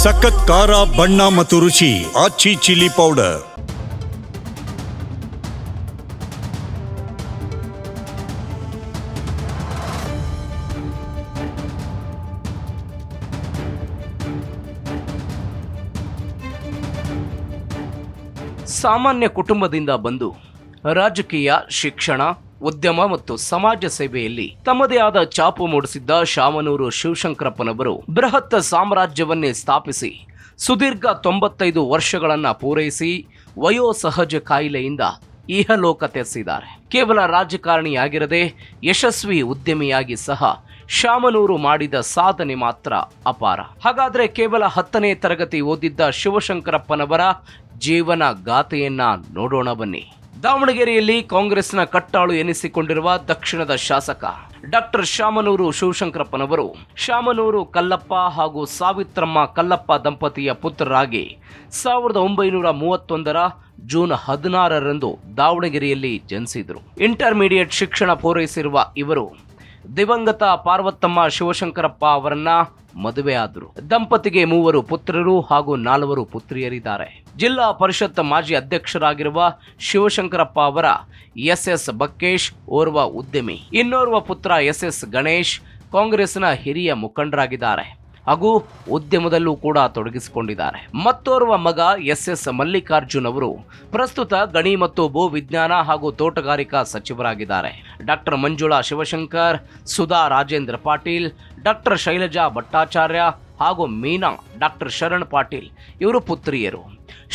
ಸಖತ್ ಖಾರ, ಬಣ್ಣ ಮತ್ತು ರುಚಿ ಆಚಿ ಚಿಲ್ಲಿ ಪೌಡರ್. ಸಾಮಾನ್ಯ ಕುಟುಂಬದಿಂದ ಬಂದು ರಾಜಕೀಯ, ಶಿಕ್ಷಣ, ಉದ್ಯಮ ಮತ್ತು ಸಮಾಜ ಸೇವೆಯಲ್ಲಿ ತಮ್ಮದೇ ಆದ ಛಾಪು ಮೂಡಿಸಿದ್ದ ಶಾಮನೂರು ಶಿವಶಂಕರಪ್ಪನವರು ಬೃಹತ್ ಸಾಮ್ರಾಜ್ಯವನ್ನೇ ಸ್ಥಾಪಿಸಿ ಸುದೀರ್ಘ 95 ವರ್ಷಗಳನ್ನ ಪೂರೈಸಿ ವಯೋಸಹಜ ಕಾಯಿಲೆಯಿಂದ ಇಹಲೋಕ ತ್ಯಜಿಸಿದ್ದಾರೆ. ಕೇವಲ ರಾಜಕಾರಣಿಯಾಗಿರದೆ ಯಶಸ್ವಿ ಉದ್ಯಮಿಯಾಗಿ ಸಹ ಶಾಮನೂರು ಮಾಡಿದ ಸಾಧನೆ ಮಾತ್ರ ಅಪಾರ. ಹಾಗಾದ್ರೆ ಕೇವಲ 10ನೇ ತರಗತಿ ಓದಿದ್ದ ಶಿವಶಂಕರಪ್ಪನವರ ಜೀವನ ಗಾಥೆಯನ್ನ ನೋಡೋಣ ಬನ್ನಿ. ದಾವಣಗೆರೆಯಲ್ಲಿ ಕಾಂಗ್ರೆಸ್ನ ಕಟ್ಟಾಳು ಎನಿಸಿಕೊಂಡಿರುವ ದಕ್ಷಿಣದ ಶಾಸಕ ಡಾಕ್ಟರ್ ಶಾಮನೂರು ಶಿವಶಂಕರಪ್ಪನವರು ಶಾಮನೂರು ಕಲ್ಲಪ್ಪ ಹಾಗೂ ಸಾವಿತ್ರಮ್ಮ ಕಲ್ಲಪ್ಪ ದಂಪತಿಯ ಪುತ್ರರಾಗಿ 1931ರ ಜೂನ್ 16ರಂದು ದಾವಣಗೆರೆಯಲ್ಲಿ ಜನಿಸಿದರು. ಇಂಟರ್ಮೀಡಿಯೇಟ್ ಶಿಕ್ಷಣ ಪೂರೈಸಿರುವ ಇವರು ದಿವಂಗತ ಪಾರ್ವತಮ್ಮ ಶಿವಶಂಕರಪ್ಪ ಅವರನ್ನ ಮದುವೆ ಆದರು. ದಂಪತಿಗೆ 3 ಪುತ್ರರು ಹಾಗೂ 4 ಪುತ್ರಿಯರಿದ್ದಾರೆ. ಜಿಲ್ಲಾ ಪರಿಷತ್ ಮಾಜಿ ಅಧ್ಯಕ್ಷರಾಗಿರುವ ಶಿವಶಂಕರಪ್ಪ ಅವರ ಎಸ್ ಬಕ್ಕೇಶ್ ಓರ್ವ ಉದ್ಯಮಿ, ಇನ್ನೋರ್ವ ಪುತ್ರ ಎಸ್ ಗಣೇಶ್ ಕಾಂಗ್ರೆಸ್ನ ಹಿರಿಯ ಮುಖಂಡರಾಗಿದ್ದಾರೆ ಹಾಗೂ ಉದ್ಯಮದಲ್ಲೂ ಕೂಡ ತೊಡಗಿಸಿಕೊಂಡಿದ್ದಾರೆ. ಮತ್ತೋರ್ವ ಮಗ ಎಸ್ ಮಲ್ಲಿಕಾರ್ಜುನ್ ಅವರು ಪ್ರಸ್ತುತ ಗಣಿ ಮತ್ತು ಭೂ ವಿಜ್ಞಾನ ಹಾಗೂ ತೋಟಗಾರಿಕಾ ಸಚಿವರಾಗಿದ್ದಾರೆ. ಡಾಕ್ಟರ್ ಮಂಜುಳಾ ಶಿವಶಂಕರ್, ಸುಧಾ ರಾಜೇಂದ್ರ ಪಾಟೀಲ್, ಡಾಕ್ಟರ್ ಶೈಲಜಾ ಭಟ್ಟಾಚಾರ್ಯ ಹಾಗೂ ಮೀನಾ ಡಾಕ್ಟರ್ ಶರಣ್ ಪಾಟೀಲ್ ಇವರು ಪುತ್ರಿಯರು.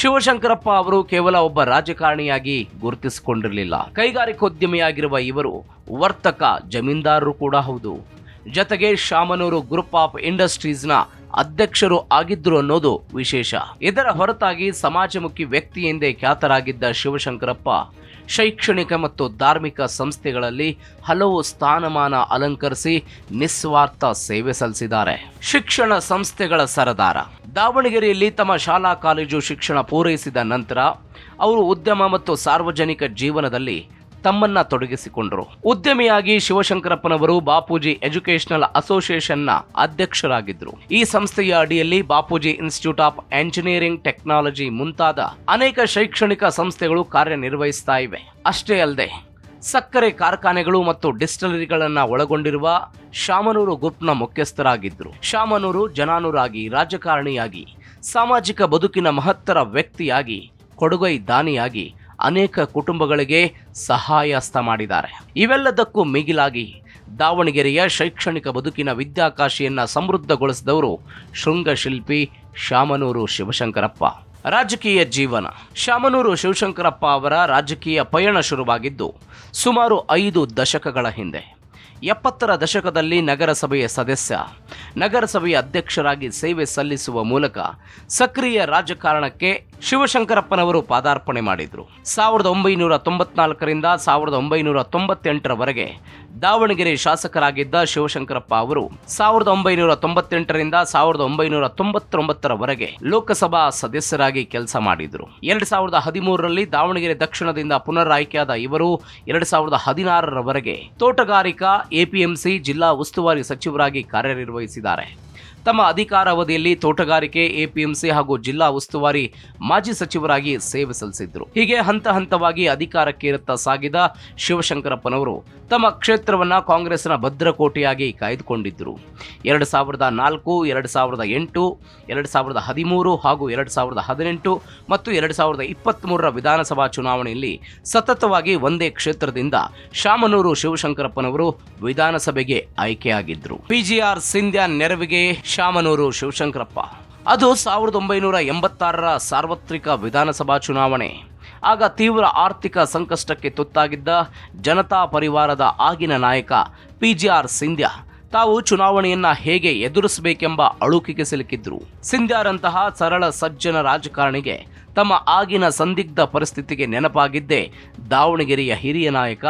ಶಿವಶಂಕರಪ್ಪ ಅವರು ಕೇವಲ ಒಬ್ಬ ರಾಜಕಾರಣಿಯಾಗಿ ಗುರುತಿಸಿಕೊಂಡಿರಲಿಲ್ಲ. ಕೈಗಾರಿಕೋದ್ಯಮಿಯಾಗಿರುವ ಇವರು ವರ್ತಕ, ಜಮೀನ್ದಾರರು ಕೂಡ ಹೌದು. ಜೊತೆಗೆ ಶಾಮನೂರು ಗ್ರೂಪ್ ಆಫ್ ಇಂಡಸ್ಟ್ರೀಸ್ನ ಅಧ್ಯಕ್ಷರು ಆಗಿದ್ರು ಅನ್ನೋದು ವಿಶೇಷ. ಇದರ ಹೊರತಾಗಿ ಸಮಾಜಮುಖಿ ವ್ಯಕ್ತಿ ಎಂದೇ ಖ್ಯಾತರಾಗಿದ್ದ ಶಿವಶಂಕರಪ್ಪ ಶೈಕ್ಷಣಿಕ ಮತ್ತು ಧಾರ್ಮಿಕ ಸಂಸ್ಥೆಗಳಲ್ಲಿ ಹಲವು ಸ್ಥಾನಮಾನ ಅಲಂಕರಿಸಿ ನಿಸ್ವಾರ್ಥ ಸೇವೆ ಸಲ್ಲಿಸಿದ್ದಾರೆ. ಶಿಕ್ಷಣ ಸಂಸ್ಥೆಗಳ ಸರದಾರ. ದಾವಣಗೆರೆಯಲ್ಲಿ ತಮ್ಮ ಶಾಲಾ ಕಾಲೇಜು ಶಿಕ್ಷಣ ಪೂರೈಸಿದ ನಂತರ ಅವರು ಉದ್ಯಮ ಮತ್ತು ಸಾರ್ವಜನಿಕ ಜೀವನದಲ್ಲಿ ತಮ್ಮನ್ನ ತೊಡಗಿಸಿಕೊಂಡರು. ಉದ್ಯಮಿಯಾಗಿ ಶಿವಶಂಕರಪ್ಪನವರು ಬಾಪೂಜಿ ಎಜುಕೇಷನಲ್ ಅಸೋಸಿಯೇಷನ್ನ ಅಧ್ಯಕ್ಷರಾಗಿದ್ದರು. ಈ ಸಂಸ್ಥೆಯ ಅಡಿಯಲ್ಲಿ Bapuji institute of engineering technology ಮುಂತಾದ ಅನೇಕ ಶೈಕ್ಷಣಿಕ ಸಂಸ್ಥೆಗಳು ಕಾರ್ಯನಿರ್ವಹಿಸ್ತಾ ಇವೆ. ಅಷ್ಟೇ ಅಲ್ಲದೆ ಸಕ್ಕರೆ ಕಾರ್ಖಾನೆಗಳು ಮತ್ತು ಡಿಸ್ಟಿಲರಿಗಳನ್ನ ಒಳಗೊಂಡಿರುವ ಶಾಮನೂರು ಗ್ರೂಪ್ನ ಮುಖ್ಯಸ್ಥರಾಗಿದ್ದರು. ಶಾಮನೂರು ಜನಾನುರಾಗಿ, ರಾಜಕಾರಣಿಯಾಗಿ, ಸಾಮಾಜಿಕ ಬದುಕಿನ ಮಹತ್ತರ ವ್ಯಕ್ತಿಯಾಗಿ, ಕೊಡುಗೈ ದಾನಿಯಾಗಿ ಅನೇಕ ಕುಟುಂಬಗಳಿಗೆ ಸಹಾಯಹಸ್ತ ಮಾಡಿದ್ದಾರೆ. ಇವೆಲ್ಲದಕ್ಕೂ ಮಿಗಿಲಾಗಿ ದಾವಣಗೆರೆಯ ಶೈಕ್ಷಣಿಕ ಬದುಕಿನ ವಿದ್ಯಾಕಾಶಿಯನ್ನ ಸಮೃದ್ಧಗೊಳಿಸಿದವರು ಶೃಂಗಶಿಲ್ಪಿ ಶಾಮನೂರು ಶಿವಶಂಕರಪ್ಪ. ರಾಜಕೀಯ ಜೀವನ. ಶಾಮನೂರು ಶಿವಶಂಕರಪ್ಪ ಅವರ ರಾಜಕೀಯ ಪಯಣ ಶುರುವಾಗಿದ್ದು ಸುಮಾರು 5 ದಶಕಗಳ ಹಿಂದೆ. 70ರ ದಶಕದಲ್ಲಿ ನಗರಸಭೆಯ ಸದಸ್ಯ, ನಗರಸಭೆಯ ಅಧ್ಯಕ್ಷರಾಗಿ ಸೇವೆ ಸಲ್ಲಿಸುವ ಮೂಲಕ ಸಕ್ರಿಯ ರಾಜಕಾರಣಕ್ಕೆ ಶಿವಶಂಕರಪ್ಪನವರು ಪಾದಾರ್ಪಣೆ ಮಾಡಿದರು. 1994ರಿಂದ 1998ರವರೆಗೆ ದಾವಣಗೆರೆ ಶಾಸಕರಾಗಿದ್ದ ಶಿವಶಂಕರಪ್ಪ ಅವರು 1998ರಿಂದ 1999ರವರೆಗೆ ಲೋಕಸಭಾ ಸದಸ್ಯರಾಗಿ ಕೆಲಸ ಮಾಡಿದರು. 2013ರಲ್ಲಿ ದಾವಣಗೆರೆ ದಕ್ಷಿಣದಿಂದ ಪುನರ್ ಆಯ್ಕೆಯಾದ ಇವರು 2016ರವರೆಗೆ ತೋಟಗಾರಿಕಾ ಎಪಿಎಂಸಿ ಜಿಲ್ಲಾ ಉಸ್ತುವಾರಿ ಸಚಿವರಾಗಿ ಕಾರ್ಯನಿರ್ವಹಿಸಿದ್ದಾರೆ. ತಮ್ಮ ಅಧಿಕಾರಾವಧಿಯಲ್ಲಿ ತೋಟಗಾರಿಕೆ, ಎಪಿಎಂಸಿ ಹಾಗೂ ಜಿಲ್ಲಾ ಉಸ್ತುವಾರಿ ಮಾಜಿ ಸಚಿವರಾಗಿ ಸೇವೆ ಸಲ್ಲಿಸಿದ್ರು. ಹೀಗೆ ಹಂತ ಹಂತವಾಗಿ ಅಧಿಕಾರಕ್ಕೇರುತ್ತಾ ಸಾಗಿದ ಶಿವಶಂಕರಪ್ಪನವರು ತಮ್ಮ ಕ್ಷೇತ್ರವನ್ನ ಕಾಂಗ್ರೆಸ್ನ ಭದ್ರಕೋಟೆಯಾಗಿ ಕಾಯ್ದುಕೊಂಡಿದ್ದರು. 2004, 2008, 2013 ಹಾಗೂ 2018 ಮತ್ತು 2023ರ ವಿಧಾನಸಭಾ ಚುನಾವಣೆಯಲ್ಲಿ ಸತತವಾಗಿ ಒಂದೇ ಕ್ಷೇತ್ರದಿಂದ ಶಾಮನೂರು ಶಿವಶಂಕರಪ್ಪನವರು ವಿಧಾನಸಭೆಗೆ ಆಯ್ಕೆಯಾಗಿದ್ದರು. ಪಿಜಿಆರ್ ಸಿಂಧ್ಯಾ ನೆರವಿಗೆ ಶಾಮನೂರು ಶಿವಶಂಕರಪ್ಪ. ಅದು 1986ರ ಸಾರ್ವತ್ರಿಕ ವಿಧಾನಸಭಾ ಚುನಾವಣೆ. ಆಗ ತೀವ್ರ ಆರ್ಥಿಕ ಸಂಕಷ್ಟಕ್ಕೆ ತುತ್ತಾಗಿದ್ದ ಜನತಾ ಪರಿವಾರದ ಆಗಿನ ನಾಯಕ ಪಿಜಿಆರ್ ಸಿಂಧ್ಯಾ ತಾವು ಚುನಾವಣೆಯನ್ನ ಹೇಗೆ ಎದುರಿಸಬೇಕೆಂಬ ಅಳುಕಿಗೆ ಸಿಲುಕಿದ್ರು. ಸಿಂಧ್ಯಾರಂತಹ ಸರಳ ಸಜ್ಜನ ರಾಜಕಾರಣಿಗೆ ತಮ್ಮ ಆಗಿನ ಸಂದಿಗ್ಧ ಪರಿಸ್ಥಿತಿಗೆ ನೆನಪಾಗಿದ್ದೇ ದಾವಣಗೆರೆಯ ಹಿರಿಯ ನಾಯಕ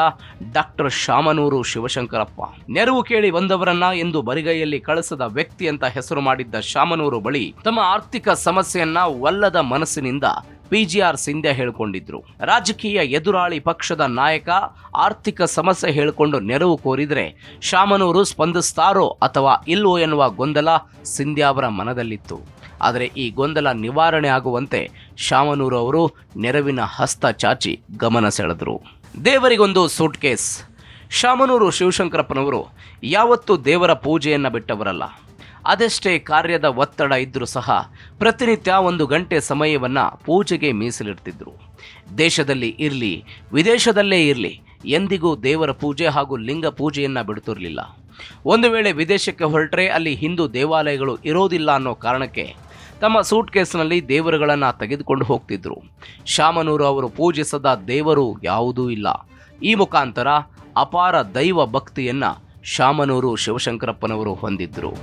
ಡಾಕ್ಟರ್ ಶಾಮನೂರು ಶಿವಶಂಕರಪ್ಪ. ನೆರವು ಕೇಳಿ ಬಂದವರನ್ನ ಎಂದು ಬರಿಗೈಯಲ್ಲಿ ಕಳಿಸದ ವ್ಯಕ್ತಿ ಅಂತ ಹೆಸರು ಮಾಡಿದ್ದ ಶಾಮನೂರು ಬಳಿ ತಮ್ಮ ಆರ್ಥಿಕ ಸಮಸ್ಯೆಯನ್ನ ಒಲ್ಲದ ಮನಸ್ಸಿನಿಂದ ಪಿಜಿಆರ್ ಸಿಂಧ್ಯಾ ಹೇಳಿಕೊಂಡಿದ್ರು. ರಾಜಕೀಯ ಎದುರಾಳಿ ಪಕ್ಷದ ನಾಯಕ ಆರ್ಥಿಕ ಸಮಸ್ಯೆ ಹೇಳಿಕೊಂಡು ನೆರವು ಕೋರಿದ್ರೆ ಶಾಮನೂರು ಸ್ಪಂದಿಸ್ತಾರೋ ಅಥವಾ ಇಲ್ವೋ ಎನ್ನುವ ಗೊಂದಲ ಸಿಂಧ್ಯಾ ಅವರ ಮನದಲ್ಲಿತ್ತು. ಆದರೆ ಈ ಗೊಂದಲ ನಿವಾರಣೆ ಆಗುವಂತೆ ಶಾಮನೂರು ಅವರು ನೆರವಿನ ಹಸ್ತ ಚಾಚಿ ಗಮನ ಸೆಳೆದರು. ದೇವರಿಗೊಂದು ಸೂಟ್ ಕೇಸ್. ಶಾಮನೂರು ಶಿವಶಂಕರಪ್ಪನವರು ಯಾವತ್ತೂ ದೇವರ ಪೂಜೆಯನ್ನು ಬಿಟ್ಟವರಲ್ಲ. ಅದೆಷ್ಟೇ ಕಾರ್ಯದ ಒತ್ತಡ ಇದ್ದರೂ ಸಹ ಪ್ರತಿನಿತ್ಯ 1 ಗಂಟೆ ಸಮಯವನ್ನು ಪೂಜೆಗೆ ಮೀಸಲಿಡ್ತಿದ್ರು. ದೇಶದಲ್ಲಿ ಇರಲಿ ವಿದೇಶದಲ್ಲೇ ಇರಲಿ ಎಂದಿಗೂ ದೇವರ ಪೂಜೆ ಹಾಗೂ ಲಿಂಗ ಪೂಜೆಯನ್ನು ಬಿಡುತ್ತಿರಲಿಲ್ಲ. ಒಂದು ವೇಳೆ ವಿದೇಶಕ್ಕೆ ಹೊರಟ್ರೆ ಅಲ್ಲಿ ಹಿಂದೂ ದೇವಾಲಯಗಳು ಇರೋದಿಲ್ಲ ಅನ್ನೋ ಕಾರಣಕ್ಕೆ ತಮ್ಮ ಸೂಟ್ ಕೇಸ್ನಲ್ಲಿ ದೇವರುಗಳನ್ನು ತೆಗೆದುಕೊಂಡು ಹೋಗ್ತಿದ್ರು. ಶಾಮನೂರು ಅವರು ಪೂಜಿಸದ ದೇವರು ಯಾವುದೂ ಇಲ್ಲ. ಈ ಮುಖಾಂತರ ಅಪಾರ ದೈವ ಭಕ್ತಿಯನ್ನು ಶಾಮನೂರು ಶಿವಶಂಕರಪ್ಪನವರು ಹೊಂದಿದ್ದರು.